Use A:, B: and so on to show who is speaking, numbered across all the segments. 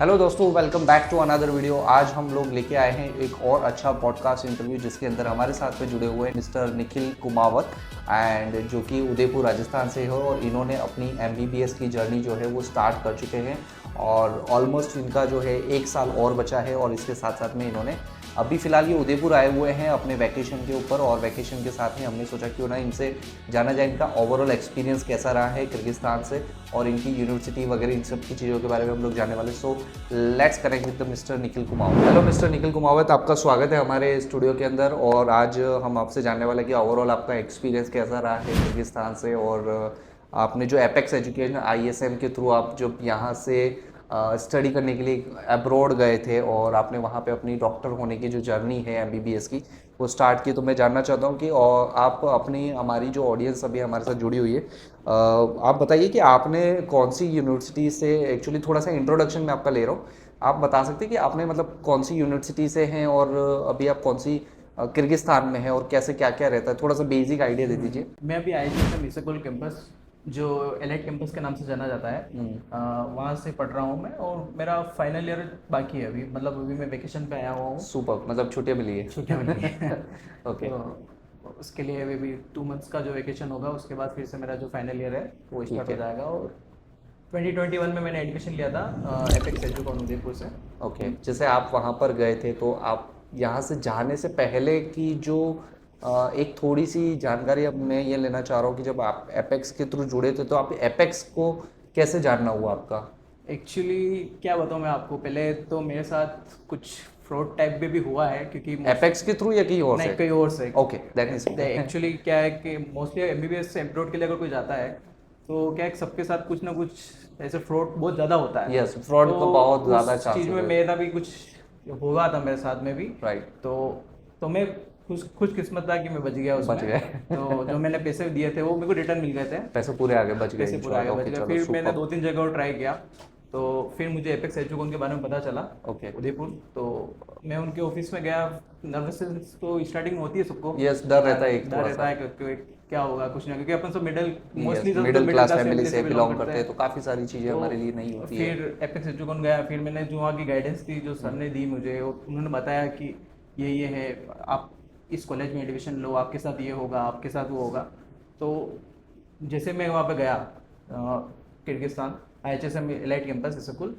A: Hello दोस्तों, welcome back to another video. आज हम लोग लेके आए हैं एक और अच्छा पॉडकास्ट इंटरव्यू जिसके अंदर हमारे साथ में जुड़े हुए हैं मिस्टर निखिल कुमावत एंड जो कि उदयपुर राजस्थान से है और इन्होंने अपनी एमबीबीएस की जर्नी जो है वो स्टार्ट कर चुके हैं और ऑलमोस्ट इनका जो है 1 साल और बचा है। और इसके साथ साथ में इन्होंने अभी फ़िलहाल ये उदयपुर आए हुए हैं अपने वैकेशन के ऊपर और वैकेशन के साथ ही हमने सोचा क्यों ना इनसे जाना जाए इनका ओवरऑल एक्सपीरियंस कैसा रहा है किर्गिस्तान से और इनकी यूनिवर्सिटी वगैरह इन सब की चीज़ों के बारे में हम लोग जानने वाले। So let's connect with the mister Nikhil Kumawat. Hello mister Nikhil Kumawat, आपका स्वागत है हमारे स्टूडियो के अंदर। और आज हम आपसे जानने वाले कि ओवरऑल आपका एक्सपीरियंस कैसा रहा है किर्गिस्तान से और आपने जो एपेक्स एजुकेशन आईएसएम के थ्रू आप जब यहाँ से स्टडी करने के लिए अब्रॉड गए थे और आपने वहाँ पे अपनी डॉक्टर होने की जो जर्नी है एमबीबीएस की वो स्टार्ट की, तो मैं जानना चाहता हूँ कि और आप अपनी हमारी जो ऑडियंस अभी हमारे साथ जुड़ी हुई है आप बताइए कि आपने कौन सी यूनिवर्सिटी से, एक्चुअली थोड़ा सा इंट्रोडक्शन में आपका ले रहा हूँ, आप बता सकते हैं कि आपने मतलब कौन सी यूनिवर्सिटी से हैं और अभी आप कौन सी किर्गिस्तान में हैं और कैसे क्या क्या रहता है, थोड़ा सा बेसिक आइडिया दे दीजिए।
B: मैं अभी आईआईटी मिसकुल कैंपस जो एलाइट कैंपस के नाम से जाना जाता है वहाँ से पढ़ रहा हूँ मैं और मेरा फाइनल ईयर बाकी है अभी। मतलब अभी मैं वेकेशन पे आया हुआ हूँ।
A: सुपर, मतलब छुट्टियाँ मिली है।
B: छुट्टियाँ मिली है
A: ओके।
B: तो उसके लिए अभी 2 मंथ्स का जो वेकेशन होगा उसके बाद फिर से मेरा जो फाइनल ईयर है वो स्टार्ट हो जाएगा। और 2021 में मैंने एडमिशन लिया था एपेक्स एजुकॉन उदयपुर से।
A: ओके, जैसे आप वहाँ पर गए थे तो आप यहाँ से जाने से पहले की जो एक थोड़ी सी जानकारी अब मैं ये लेना चाह रहा हूँ कि जब आप एपेक्स के थ्रू जुड़े थे तो आप एपेक्स को कैसे जानना हुआ आपका?
B: एक्चुअली क्या बताऊँ मैं आपको, पहले तो मेरे साथ कुछ फ्रॉड टाइप में भी हुआ है क्योंकि
A: एपेक्स के थ्रू या कहीं और से?
B: नहीं, कहीं और से।
A: ओके, दैट इज
B: एक्चुअली क्या है कि मोस्टली एमबीबीएस से एब्रॉड के लिए अगर कोई जाता है तो क्या है सबके साथ कुछ ना कुछ ऐसे फ्रॉड बहुत ज़्यादा होता है।
A: यस, फ्रॉड तो बहुत ज़्यादा
B: उस
A: चांसेस
B: चीज़ में
A: है।
B: मेरा भी कुछ होगा था मेरे साथ में भी।
A: राइट।
B: तो मैं खुश किस्मत था कि मैं बच गया उसमें।
A: बच गए।
B: तो जो मैंने पैसे दिए थे वो मेरे को रिटर्न मिल गए थे।
A: पैसे पूरे आगे बच गए।
B: पैसे पूरे आगे बच
A: ओके,
B: गए।
A: चलो
B: फिर मैंने
A: सुपर।
B: 2-3 जगह और ट्राई किया तो फिर मुझे एपेक्स एजुकॉन के बारे में पता चला।
A: ओके।
B: उदयपुर तो मैं उनके ऑफिस में गया। नर्वसनेस तो स्टार्टिंग में होती है सबको।
A: यस, डर रहता है एक
B: डर
A: थोड़ा
B: रहता
A: सा।
B: है कि क्या होगा कुछ नहीं, क्योंकि अपन सब मोस्टली
A: मिडिल क्लास फैमिली से बिलोंग करते हैं तो काफ़ी सारी चीज़ें हमारे लिए नहीं होती है।
B: फिर एपेक्स एजुकॉन गया। फिर मैंने जो वहाँ की गाइडेंस थी जो सर ने दी मुझे, उन्होंने बताया कि ये है, आप इस कॉलेज में एडमिशन लो, आपके साथ ये होगा, आपके साथ वो होगा। तो जैसे मैं वहाँ पे गया Kyrgyzstan IHSM elite campus school,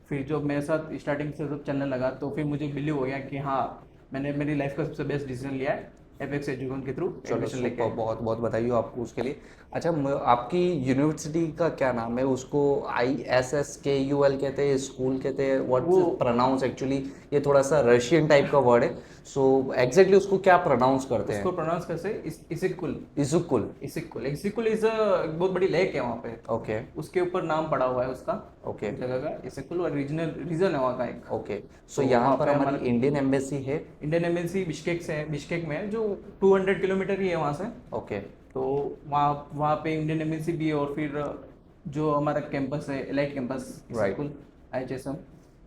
B: फिर जो मेरे साथ स्टार्टिंग से सब चलने लगा तो फिर मुझे बिलीव हो गया कि हाँ, मैंने मेरी लाइफ का सबसे बेस्ट डिसीजन लिया है एपेक्स एजुकॉन के थ्रू
A: चलो
B: एडमिशन लेके।
A: सुपर, बहुत बहुत बधाई हो आपको उसके लिए। अच्छा, आपकी यूनिवर्सिटी का क्या नाम है? उसको ISSKUL कहते हैं, स्कूल कहते हैं, व्हाट प्रोनाउंस एक्चुअली? ये थोड़ा सा रशियन टाइप का वर्ड है, सो एग्जैक्टली उसको क्या प्रोनाउंस करते हैं?
B: उसको प्रोनाउंस कैसे? इसिकुल।
A: इजुकुल।
B: इसिकुल इसिकुल इज अ बहुत बड़ी लेक है वहाँ पे।
A: ओके।
B: उसके ऊपर नाम पड़ा हुआ है उसका।
A: ओके।
B: जगह का इसिकुल और रीजन है वहाँ का एक।
A: ओके, सो
B: तो
A: यहाँ
B: वहाँ
A: पर
B: पे
A: हमारी
B: हमारा
A: इंडियन एम्बेसी है।
B: इंडियन एम्बेसी बिश्केक में है, जो 200 किलोमीटर ही है वहाँ से।
A: ओके।
B: तो वहाँ वहाँ पे इंडियन एम्बेसी भी है और फिर जो हमारा कैंपस है elite campus
A: Right.
B: School IHSM,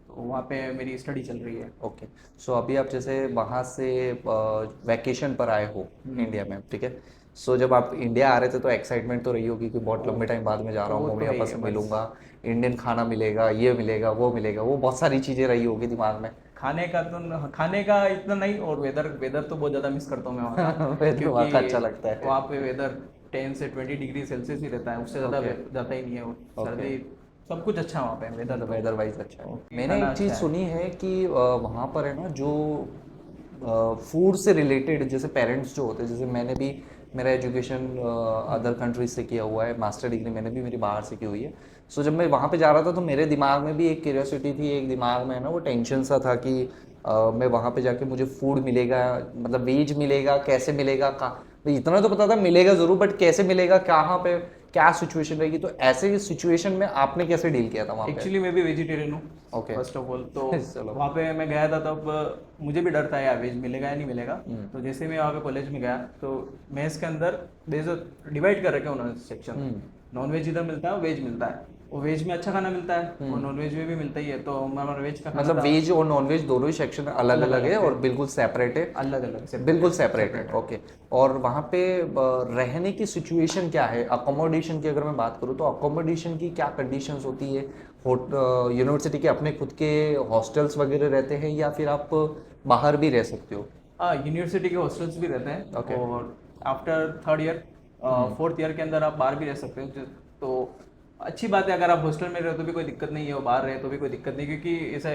B: तो वहाँ पे मेरी स्टडी चल रही है।
A: ओके, सो अभी आप जैसे वहाँ से वैकेशन पर आए हो इंडिया में, ठीक है? सो जब आप इंडिया आ रहे थे तो एक्साइटमेंट तो रही होगी कि बहुत लंबे टाइम बाद में जा रहा हूँ,
B: वो
A: मम्मी
B: तो है
A: पापा
B: ही
A: से
B: है बस।
A: मिलूंगा, इंडियन खाना मिलेगा, ये मिलेगा, वो मिलेगा, वो बहुत सारी चीज़ें रही होगी दिमाग में।
B: खाने का इतना नहीं, और वेदर तो बहुत ज़्यादा मिस करता हूँ मैं वहाँ का।
A: वेदर वहाँ का अच्छा
B: क्योंकि
A: लगता है।
B: वहाँ पे वेदर 10 से 20 डिग्री सेल्सियस ही रहता है, उससे ज़्यादा
A: Okay.
B: जाता ही नहीं है वो।
A: Okay.
B: सर्दी सब कुछ अच्छा है वहाँ पे, वेदर तो।
A: वेदर वाइज अच्छा है।
B: Okay,
A: मैंने
B: खाना
A: एक चीज़
B: अच्छा है।
A: सुनी है कि वहाँ पर है ना जो फूड से रिलेटेड, जैसे पेरेंट्स जो होते हैं, जैसे मैंने भी मेरा एजुकेशन अदर कंट्रीज से किया हुआ है, मास्टर डिग्री मैंने भी मेरी बाहर से की हुई है। सो जब मैं वहाँ पे जा रहा था तो मेरे दिमाग में भी एक क्यूरियोसिटी थी, एक दिमाग में ना वो टेंशन सा था कि मैं वहाँ पे जाके मुझे फूड मिलेगा, मतलब वेज मिलेगा, कैसे मिलेगा, कहाँ, इतना तो पता था मिलेगा ज़रूर, बट कैसे मिलेगा, कहाँ पे क्या सिचुएशन रहेगी, तो ऐसे सिचुएशन में आपने कैसे डील किया था वहाँ पे?
B: एक्चुअली मैं भी वेजिटेरियन हूँ।
A: ओके।
B: फर्स्ट ऑफ ऑल तो
A: चलो।
B: वहाँ पे मैं गया था तब मुझे भी डर था यार, वेज मिलेगा या नहीं मिलेगा। तो जैसे मैं वहाँ पे कॉलेज में गया तो मेस के अंदर डिवाइड कर रखे हैं उन्होंने सेक्शन। नॉन वेज इधर मिलता है, वेज मिलता है। वो वेज में अच्छा खाना मिलता है और नॉन वेज में भी मिलता ही है, तो हमारा वेज का खाना
A: मतलब
B: था
A: वेज और नॉन वेज दोनों ही सेक्शन अलग अलग है और बिल्कुल सेपरेट है,
B: अलग अलग से
A: बिल्कुल सेपरेट है। ओके। और वहाँ पे रहने की सिचुएशन क्या है, अकोमोडेशन की अगर मैं बात करूँ तो अकोमोडेशन की क्या कंडीशंस होती है? यूनिवर्सिटी के अपने खुद के हॉस्टल्स वगैरह रहते हैं या फिर आप बाहर भी रह सकते हो?
B: हाँ, यूनिवर्सिटी के हॉस्टल्स भी रहते हैं
A: Okay.
B: और after third year fourth year के अंदर आप बाहर भी रह सकते हो, तो अच्छी बात है। अगर आप हॉस्टल में रहे हो तो भी कोई दिक्कत नहीं है, और बाहर रहे तो भी कोई दिक्कत नहीं, क्योंकि ऐसा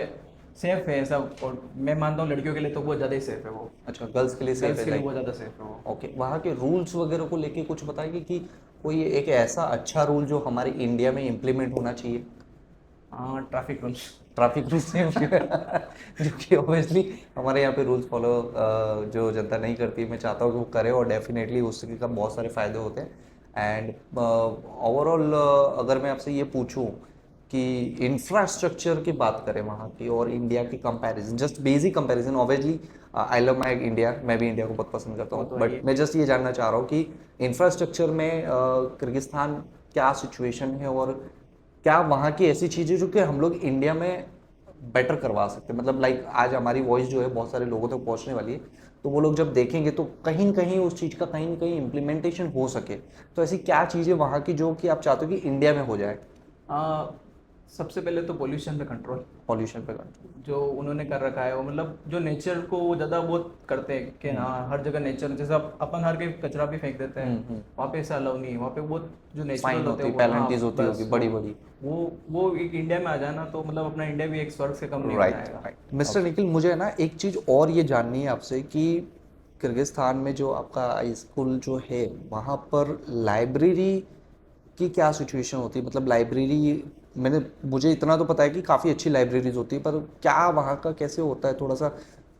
B: सेफ है ऐसा। और मैं मानता हूँ लड़कियों के लिए तो बहुत ज़्यादा ही सेफ है वो,
A: अच्छा, गर्ल्स के लिए सेफ
B: गर्ल्स
A: है
B: के लिए
A: लाइक?
B: बहुत ज़्यादा सेफ है वो।
A: ओके। वहाँ के रूल्स वगैरह को लेके कुछ बताइए कि कोई एक ऐसा अच्छा रूल जो हमारे इंडिया में इम्प्लीमेंट होना चाहिए?
B: हाँ, ट्रैफिक रूल्स।
A: ट्रैफिक रूल्स हैं जो कि ऑब्वियसली हमारे यहाँ पे रूल्स फॉलो जो जनता नहीं करती, मैं चाहता हूँ कि वो करे और डेफिनेटली उसके का बहुत सारे फ़ायदे होते हैं। एंड ओवरऑल अगर मैं आपसे ये पूछूं कि इंफ्रास्ट्रक्चर की बात करें वहाँ की और इंडिया की comparison, just basic comparison, obviously I love my India, मैं भी इंडिया को बहुत पसंद करता
B: वो
A: हूँ,
B: तो है
A: बट मैं जस्ट ये जानना चाह रहा हूँ कि इंफ्रास्ट्रक्चर में किर्गिस्तान क्या सिचुएशन है और क्या वहाँ की ऐसी चीज़ें जो कि हम लोग इंडिया में बेटर करवा सकते हैं? मतलब लाइक आज हमारी वॉइस जो है बहुत सारे लोगों तक पहुँचने वाली है, तो वो लोग जब देखेंगे तो कहीं न कहीं उस चीज़ का कहीं न कहीं इम्प्लीमेंटेशन हो सके। तो ऐसी क्या चीज़ें वहाँ की जो कि आप चाहते हो कि इंडिया में हो जाए?
B: सबसे पहले तो पोल्यूशन पे कंट्रोल,
A: पॉल्यूशन पे कंट्रोल।
B: जो उन्होंने कर रखा है वो, मतलब जो नेचर को वो ज़्यादा बहुत करते हैं कि हाँ हर जगह नेचर, जैसे अपन हर के कचरा भी फेंक देते हैं, वहाँ पे ऐसा अलाउ नहीं है। वहाँ पे बहुत जो नेचुरल
A: फाइन
B: होते
A: होती,
B: हैं वो, हाँ
A: पेनल्टीज होती
B: बस
A: होगी बड़ी बड़ी।
B: वो एक इंडिया में आ जाए ना, तो मतलब अपना इंडिया भी एक स्वर्ग से कम नहीं हो
A: राइट
B: जाएगा।
A: राइट। मिस्टर निखिल, मुझे है ना एक चीज़ और ये जाननी है आपसे कि किर्गिस्तान में जो आपका हाई स्कूल जो है वहाँ पर लाइब्रेरी की क्या सिचुएशन होती है? मतलब लाइब्रेरी, मैंने मुझे इतना तो पता है कि काफ़ी अच्छी लाइब्रेरीज होती है, पर क्या वहाँ का कैसे होता है, थोड़ा सा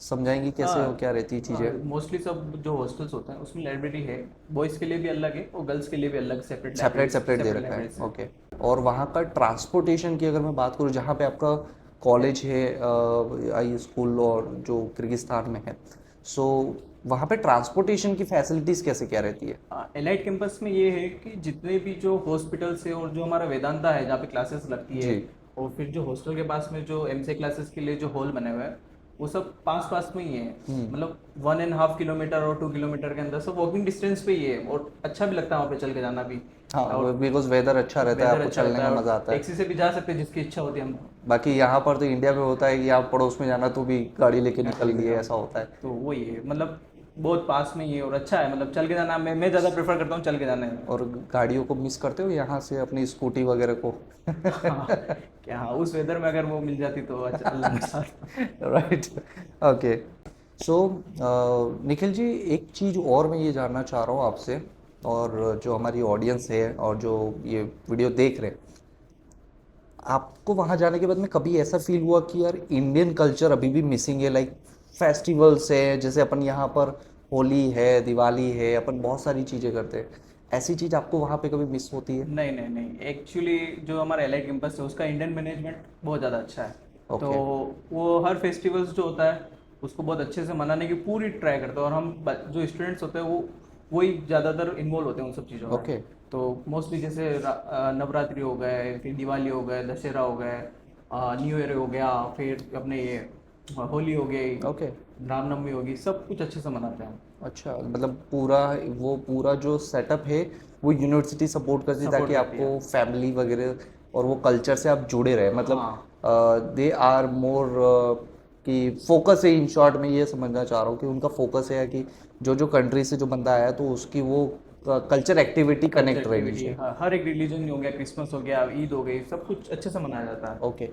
A: समझाएंगे कैसे हो,
B: हाँ,
A: क्या रहती है चीज़ें?
B: मोस्टली सब जो हॉस्टल्स होते हैं उसमें लाइब्रेरी है, बॉयज़ के लिए भी अलग है और गर्ल्स के लिए भी अलग सेपरेट
A: सेपरेट
B: लाइब्रेरीज,
A: सेपरेट दे
B: सेपरेट
A: रखा है,
B: लाइब्रेरीज है।
A: ओके। और वहाँ का ट्रांसपोर्टेशन की अगर मैं बात करूँ, जहाँ पे आपका कॉलेज है, हाई स्कूल और जो किर्गिस्तान में है, सो वहाँ पे ट्रांसपोर्टेशन की फैसिलिटीज़ कैसे क्या रहती है?
B: एलाइट कैंपस में ये है कि जितने भी जो हॉस्पिटल्स है और जो हमारा वेदांता है जहाँ पे क्लासेस लगती है,
A: जी।
B: और फिर जो हॉस्टल के पास में जो एमसीए क्लासेस के लिए जो हॉल बने हुए हैं, वो सब पास पास में ही है। मतलब 1.5 किलोमीटर और 2 किलोमीटर के अंदर सब वॉकिंग डिस्टेंस पे ही है, और अच्छा भी लगता है वहाँ पे चल के जाना भी।
A: हाँ,
B: और
A: बिकॉज वेदर अच्छा रहता है,
B: वेदर
A: आपको
B: अच्छा
A: चलने
B: रहता
A: में
B: है,
A: मज़ा
B: और
A: आता है।
B: टैक्सी से भी जा सकते हैं जिसकी इच्छा होती है हम।
A: बाकी यहाँ पर तो इंडिया में होता है कि आप पड़ोस में जाना तो भी गाड़ी लेके
B: गाड़ी
A: निकल
B: लेके
A: लिए,
B: जाओ,
A: ऐसा होता है।
B: तो वही है, मतलब बहुत पास में ही है और अच्छा है, मतलब चल के जाना मैं ज़्यादा प्रेफर करता हूँ चल के जाने में।
A: और गाड़ियों को मिस करते हो यहाँ से अपनी स्कूटी वगैरह को?
B: हाँ, क्या हाँ, उस वेदर में अगर वो मिल जाती तो अच्छा, अल्लाह के साथ।
A: राइट। ओके। सो निखिल जी, एक चीज़ और मैं ये जानना चाह रहा हूँ आपसे, और जो हमारी ऑडियंस है और जो ये वीडियो देख रहे हैं, आपको वहाँ जाने के बाद में कभी ऐसा फील हुआ कि यार इंडियन कल्चर अभी भी मिसिंग है? लाइक फेस्टिवल्स है, जैसे अपन यहाँ पर होली है, दिवाली है, अपन बहुत सारी चीज़ें करते हैं, ऐसी चीज़ आपको वहाँ पे कभी मिस होती है?
B: नहीं नहीं नहीं, एक्चुअली जो हमारा एलाइट कैंपस है उसका इंडियन मैनेजमेंट बहुत ज़्यादा अच्छा है। तो
A: ओके।
B: वो हर फेस्टिवल्स जो होता है उसको बहुत अच्छे से मनाने की पूरी ट्राई करता है, और हम जो स्टूडेंट्स होते हैं वो वही ज़्यादातर इन्वॉल्व होते हैं उन सब चीज़ों में।
A: ओके।
B: तो मोस्टली जैसे नवरात्रि हो गए, फिर दिवाली हो गए, दशहरा हो गए, न्यू ईयर हो गया, फिर अपने ये होली हो गई,
A: ओके।
B: रामनवमी होगी, सब कुछ अच्छे से मनाते हैं,
A: अच्छा, मतलब पूरा वो पूरा जो सेटअप है वो यूनिवर्सिटी सपोर्ट करती है ताकि
B: सपोर्ट करती
A: आपको
B: है।
A: फैमिली वगैरह और वो कल्चर से आप जुड़े रहे, मतलब
B: हाँ,
A: दे आर मोर कि फोकस है, इन शॉर्ट में ये समझना चाह रहा हूँ कि उनका फोकस है कि जो जो कंट्री से जो बंदा आया है तो उसकी वो कल्चर एक्टिविटी
B: कल्चर
A: कनेक्ट रहनी
B: एक्टिविटी,
A: चाहिए।
B: हर एक रिलीजन हो गया, क्रिसमस हो गया, ईद हो गई, सब कुछ अच्छे से मनाया जाता है।
A: ओके।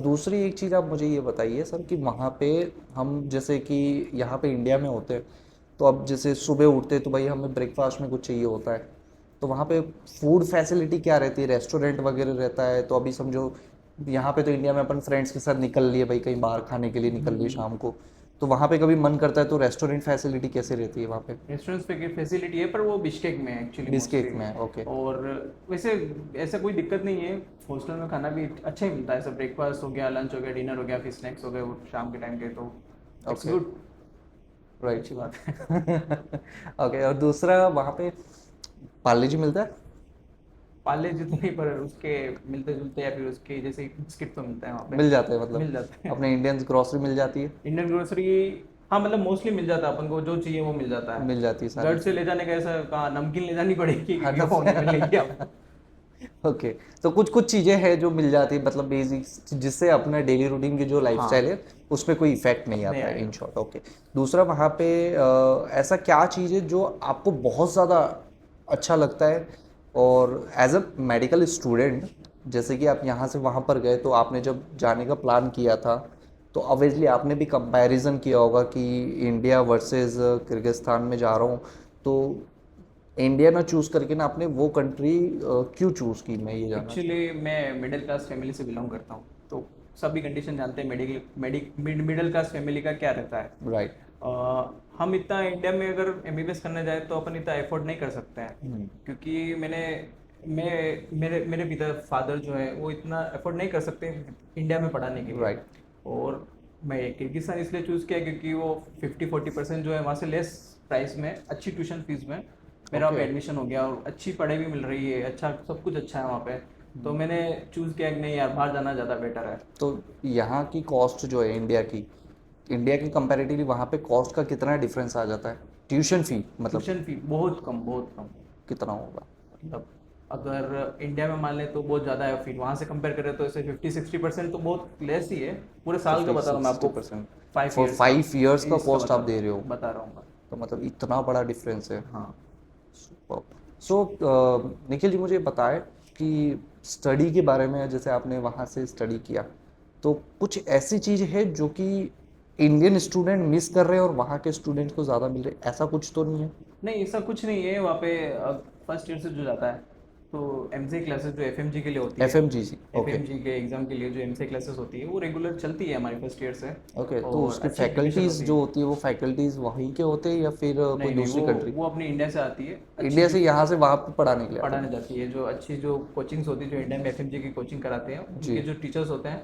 A: दूसरी एक चीज़ आप मुझे ये बताइए सर कि वहाँ पे हम जैसे कि यहाँ पे इंडिया में होते हैं, तो अब जैसे सुबह उठते तो भाई हमें ब्रेकफास्ट में कुछ चाहिए होता है, तो वहाँ पे फूड फैसिलिटी क्या रहती है? रेस्टोरेंट वगैरह रहता है? तो अभी समझो यहाँ पे तो इंडिया में अपन फ्रेंड्स के साथ निकल लिए भाई, कहीं बाहर खाने के लिए निकल लिए शाम को, तो वहाँ पे कभी मन करता है तो रेस्टोरेंट फैसिलिटी कैसे रहती है वहाँ पे?
B: रेस्टोरेंट्स पे की फैसिलिटी है, पर वो बिश्केक में है एक्चुअली मोस्टली।
A: बिस्केक में? ओके।
B: और वैसे ऐसा कोई दिक्कत नहीं है, हॉस्टल में खाना भी अच्छा ही मिलता है, सब ब्रेकफास्ट हो गया, लंच हो गया, डिनर हो गया, फिर स्नैक्स हो गए वो शाम के टाइम के, तो इट्स
A: ओके।
B: Good,
A: right.
B: अच्छी बात है।
A: ओके। और दूसरा वहाँ पे पार्ले जी मिलता है?
B: पाले जितने पर उसके मिलते जुलते या फिर उसके जैसे बिस्किट तो मिलता है वहाँ पे,
A: मिल जाते हैं मतलब
B: मिल जाते हैं।
A: अपने इंडियन ग्रोसरी मिल जाती है?
B: इंडियन ग्रोसरी, हाँ मतलब मोस्टली मिल जाता है, अपन को जो चाहिए वो मिल जाता है।
A: मिल जाती है सारी
B: घर से
A: चीज़।
B: ले जाने का ऐसा कहाँ, नमकीन ले जानी पड़ेगी
A: हाँ
B: क्योंकि
A: तो
B: वो नहीं मिलेगी आपको।
A: ओके, तो कुछ कुछ चीज़ें हैं जो मिल जाती है मतलब बेसिक, जिससे अपने डेली रूटीन की जो
B: हाँ,
A: लाइफस्टाइल है उसमें कोई इफेक्ट नहीं
B: नहीं
A: आता है, इन
B: आएगा।
A: शॉर्ट। ओके। दूसरा वहाँ पे ऐसा क्या चीज़ है जो आपको बहुत ज़्यादा अच्छा लगता है, और एज अ मेडिकल स्टूडेंट, जैसे कि आप यहाँ से वहाँ पर गए तो आपने जब जाने का प्लान किया था तो ऑब्वियसली आपने भी कंपैरिजन किया होगा कि इंडिया वर्सेस किर्गिस्तान में जा रहा हूँ, तो इंडिया ना चूज़ करके ना आपने वो कंट्री क्यों चूज़ की, मैं ये जानना चाहूँ।
B: एक्चुअली मैं मिडिल क्लास फैमिली से बिलोंग करता हूँ, तो सभी कंडीशन जानते हैं मिडिल क्लास फैमिली का क्या रहता है।
A: राइट।
B: हम इतना इंडिया में अगर एमबीबीएस करने जाए तो अपन इतना एफोर्ड नहीं कर सकते हैं,
A: हम्म।
B: क्योंकि मैं मेरे मेरे पिता फादर जो है वो इतना एफोर्ड नहीं कर सकते इंडिया में पढ़ाने के लिए।
A: राइट।
B: और मैं किर्गिस्तान इसलिए चूज़ किया क्योंकि वो 50-40% जो है वहाँ से लेस प्राइस में अच्छी ट्यूशन फीस में मेरा वहाँ पे
A: ओके।
B: एडमिशन हो गया, और अच्छी पढ़ाई भी मिल रही है, अच्छा सब कुछ अच्छा है वहाँ पे। तो मैंने चूज़ किया कि नहीं यार, बाहर जाना ज़्यादा बेटर है।
A: तो यहाँ की कॉस्ट जो है इंडिया की कंपैरेटिवली वहाँ पे कॉस्ट का कितना डिफरेंस आ जाता है, ट्यूशन फी मतलब
B: ट्यूशन फी बहुत कम, बहुत कम।
A: कितना होगा?
B: मतलब अगर इंडिया में मान लें तो बहुत ज़्यादा है, फिर वहाँ से कंपेयर करें तो ऐसे 50-60% तो बहुत लेस ही है। पूरे साल का बता रहा हूँ मैं आपको,
A: 50-60%
B: 5
A: फॉर
B: ईयर्स का,
A: 5 years का
B: इसका
A: कॉस्ट आप दे रहे हो?
B: बता रहा हूँ मैं।
A: तो मतलब इतना बड़ा डिफरेंस है।
B: हाँ।
A: सो निखिल जी, मुझे बताएं कि स्टडी के बारे में, जैसे आपने वहाँ से स्टडी किया तो कुछ ऐसी चीज़ है जो कि इंडियन स्टूडेंट मिस कर रहे हैं और वहाँ के स्टूडेंट्स को ज़्यादा मिल रहे हैं, ऐसा कुछ तो नहीं है?
B: नहीं, ऐसा कुछ नहीं है वहाँ पे। फर्स्ट ईयर से जो जाता है तो एमसीए क्लासेस जो एफएमजी के लिए होती है,
A: FMGC, ओके।
B: एफएमजी के एग्जाम के लिए जो एमसीए क्लासेस होती है वो रेगुलर चलती है हमारी फर्स्ट ईयर से।
A: ओके, तो
B: और
A: उसकी
B: अच्छी प्रिपरेशन
A: फैकल्टीज़
B: होती है।
A: जो होती है वो फैकल्टीज़ वहीं के होते हैं या फिर कोई
B: नहीं नहीं,
A: दूसरी कंट्री?
B: वो अपनी इंडिया से आती है, अच्छी
A: इंडिया से यहाँ से वहाँ पे पढ़ाने के लिए आते
B: पढ़ाने
A: हैं?
B: जाती है। जो अच्छी जो कोचिंग्स होती है, जो इंडिया में एफएमजी की कोचिंग कराते हैं,
A: जी।
B: उनके जो टीचर्स होते हैं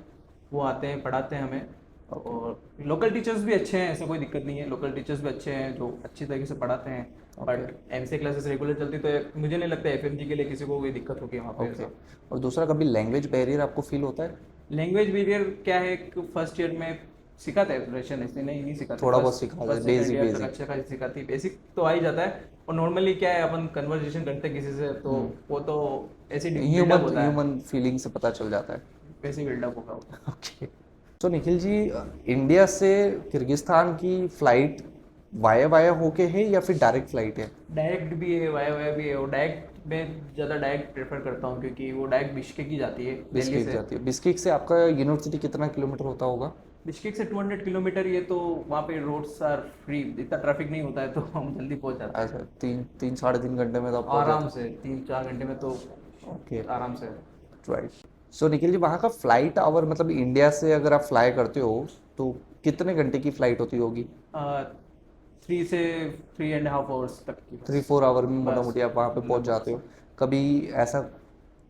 B: वो आते हैं, पढ़ाते हैं हमें।
A: ओके।
B: और लोकल टीचर्स भी अच्छे हैं, ऐसा कोई दिक्कत नहीं है, लोकल टीचर्स भी अच्छे हैं जो अच्छी तरीके से पढ़ाते हैं।
A: Okay.
B: But MCA classes regular चलती तो मुझे नहीं लगता एफएमजी के लिए किसी को कोई दिक्कत होगी वहाँ पे
A: ओके।
B: ऐसा।
A: और दूसरा, कभी लैंग्वेज बैरियर आपको फील होता है?
B: लैंग्वेज बैरियर क्या है कि फर्स्ट ईयर में सिखाते हैं रशियन, इसलिए नहीं सिखाते।
A: थोड़ा बहुत
B: फर्स्ट
A: सिखा
B: फर्स्ट सेकंड
A: बेसिक
B: ईयर तक
A: बेसिक।
B: अच्छा खासी सिखाती है, बेसिक तो आ ही जाता है। और नॉर्मली क्या है, अपन कन्वर्जेशन करते हैं किसी से तो वो तो ऐसे बिल्डअप
A: ह्यूमन
B: होता है,
A: ह्यूमन फीलिंग से पता चल जाता है।
B: वैसे बिल्डअप होगा वो।
A: ओके। तो निखिल जी, इंडिया से किर्गिस्तान की फ्लाइट वाया वाया होके है या फिर डायरेक्ट फ्लाइट है?
B: डायरेक्ट भी है, वाया वाया भी है। और डायरेक्ट में ज़्यादा डायरेक्ट प्रेफर करता हूँ क्योंकि वो डायरेक्ट बिश्केक की जाती है दिल्ली
A: बिस्किक
B: से।
A: जाती है? बिस्किक से आपका यूनिवर्सिटी कितना किलोमीटर होता होगा?
B: बिश्केक से 200 किलोमीटर, ये तो वहाँ पे रोड्स आर फ्री, इतना ट्रैफिक नहीं होता है तो हम जल्दी पहुँच जाते हैं।
A: अच्छा, 3-3 साढ़े 3 घंटे में तो आप पहुंच
B: आराम
A: जाते
B: से 3-4 घंटे में तो
A: हो? ओके।
B: आराम से।
A: राइट। सो निखिल जी, वहाँ का फ्लाइट आवर मतलब इंडिया से अगर आप फ्लाई करते हो तो कितने घंटे की फ्लाइट होती होगी?
B: 3 से 3.5 आवर्स तक की बस।
A: 3-4 आवर में मोटा
B: बस
A: मोटी आप वहाँ पे पहुँच जाते हो? कभी ऐसा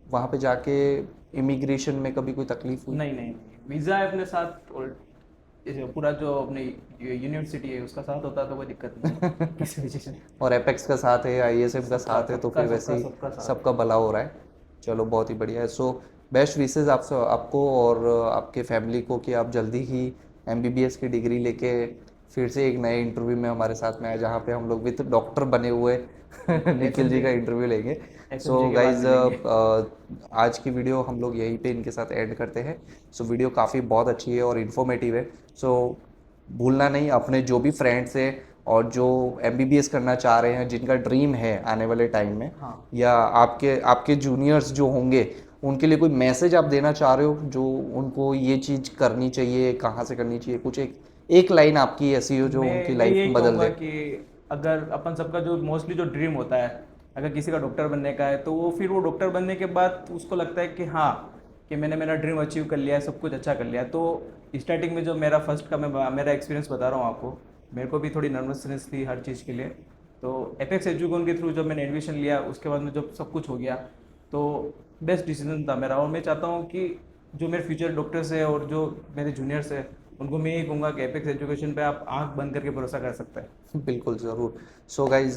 A: वहाँ पे जाके इमिग्रेशन में कभी कोई तकलीफ हुई?
B: नहीं नहीं नहीं, वीज़ा है अपने साथ, और इसे पूरा जो अपनी यूनिवर्सिटी है उसका साथ होता है तो कोई दिक्कत नहीं है किसी भी चीज़ में।
A: और एपेक्स का साथ है, ISM का
B: सबका
A: साथ है, तो
B: सबका
A: फिर वैसे
B: सबका
A: ही
B: सबका साथ।
A: सबका भला हो रहा है। चलो, बहुत ही बढ़िया है। सो बेस्ट विशेज़ आपको और आपके फैमिली को कि आप जल्दी ही MBBS की डिग्री लेके फिर से एक नए इंटरव्यू में हमारे साथ में आए, जहाँ पे हम लोग विद डॉक्टर बने हुए निखिल जी का इंटरव्यू लेंगे। सो
B: एफएमजी के बाद
A: गाइज,
B: मिलेंगे।
A: आज की वीडियो हम लोग यहीं पे इनके साथ एंड करते हैं। सो वीडियो काफ़ी बहुत अच्छी है और इन्फॉर्मेटिव है। सो भूलना नहीं, अपने जो भी फ्रेंड्स हैं और जो MBBS करना चाह रहे हैं, जिनका ड्रीम है आने वाले टाइम में,
B: हाँ।
A: या आपके आपके जूनियर्स जो होंगे, उनके लिए कोई मैसेज आप देना चाह रहे हो जो उनको ये चीज़ करनी चाहिए, कहाँ से करनी चाहिए, कुछ एक लाइन आपकी ऐसी हो जो उनकी
B: मैं
A: लाइफ
B: यही
A: बदल
B: कहूँगा
A: दे?
B: कि अगर अपन सबका जो मोस्टली जो ड्रीम होता है, अगर किसी का डॉक्टर बनने का है तो वो फिर वो डॉक्टर बनने के बाद उसको लगता है कि हाँ, कि मैंने मेरा ड्रीम अचीव कर लिया है, सब कुछ अच्छा कर लिया है। तो स्टार्टिंग में जो मेरा फर्स्ट का मैं मेरा एक्सपीरियंस बता रहा हूँ आपको, मेरे को भी थोड़ी नर्वसनेस थी हर चीज़ के लिए। तो एपेक्स एजुकॉन के थ्रू जब मैंने एडमिशन लिया, उसके बाद में जब सब कुछ हो गया तो बेस्ट डिसीजन था मेरा। और मैं चाहता हूँ कि जो मेरे फ्यूचर डॉक्टर्स है और जो मेरे जूनियर्स है उनको मैं यही कहूँगा कि एपेक्स एजुकेशन पे आप आंख बंद करके भरोसा कर सकते हैं।
A: बिल्कुल ज़रूर। सो गाइज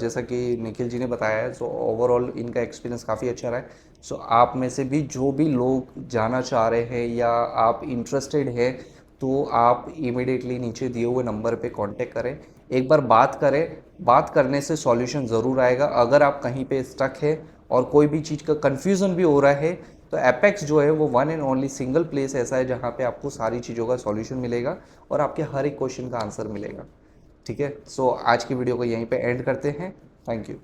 A: जैसा कि निखिल जी ने बताया है, सो ओवरऑल इनका एक्सपीरियंस काफ़ी अच्छा रहा है। सो आप में से भी जो भी लोग जाना चाह रहे हैं या आप इंटरेस्टेड है, तो आप इमीडिएटली नीचे दिए हुए नंबर पे कांटेक्ट करें, एक बार बात करें। बात करने से सॉल्यूशन ज़रूर आएगा। अगर आप कहीं पे स्टक है और कोई भी चीज़ का कन्फ्यूज़न भी हो रहा है, तो एपेक्स जो है वो one and only single place ऐसा है जहाँ पे आपको सारी चीज़ों का सॉल्यूशन मिलेगा और आपके हर एक क्वेश्चन का आंसर मिलेगा। ठीक है, सो आज की वीडियो को यहीं पे एंड करते हैं। Thank you.